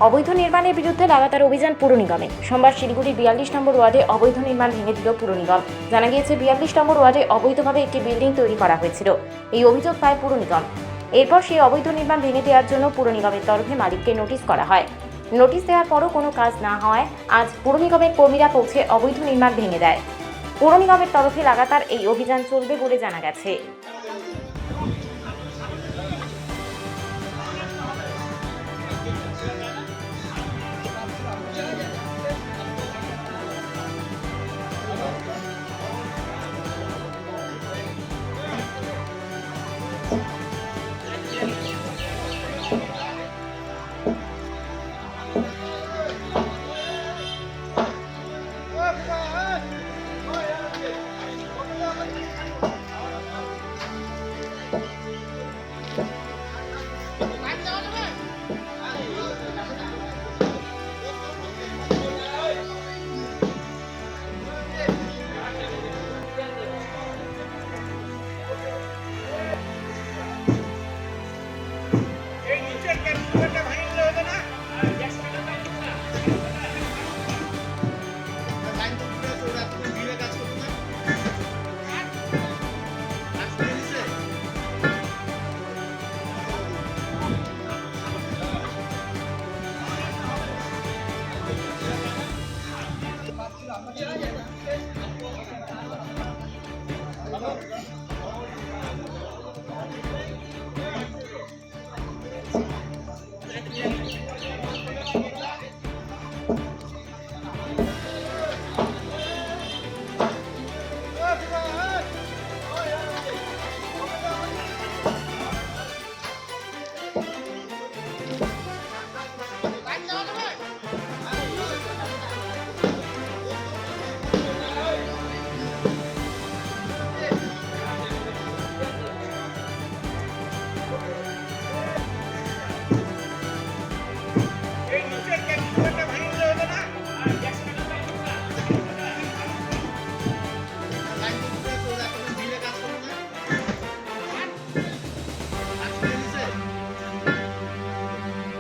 অবৈধ নির্মাণের বিরুদ্ধে লাগাতার অভিযান পুর নিগমে। সোমবার শিলিগুড়ির 42 নম্বর ওয়ার্ডে অবৈধ নির্মাণ ভেঙে দিল পুর নিগম। জানা গিয়েছে 42 নম্বর ওয়ার্ডে অবৈধভাবে একটি বিল্ডিং তৈরি করা হয়েছিল। এই অভিযোগ পায় পুর নিগম। এরপর সেই অবৈধ নির্মাণ ভেঙে দেওয়ার জন্য পুর নিগমের তরফে মালিককে নোটিশ করা হয়। নোটিশ দেওয়ার পরও কোনো কাজ না হওয়ায় আজ পুর নিগমের কর্মীরা পৌঁছে অবৈধ নির্মাণ ভেঙে দেয়। পুর নিগমের তরফে লাগাতার এই অভিযান চলবে বলে জানা গেছে।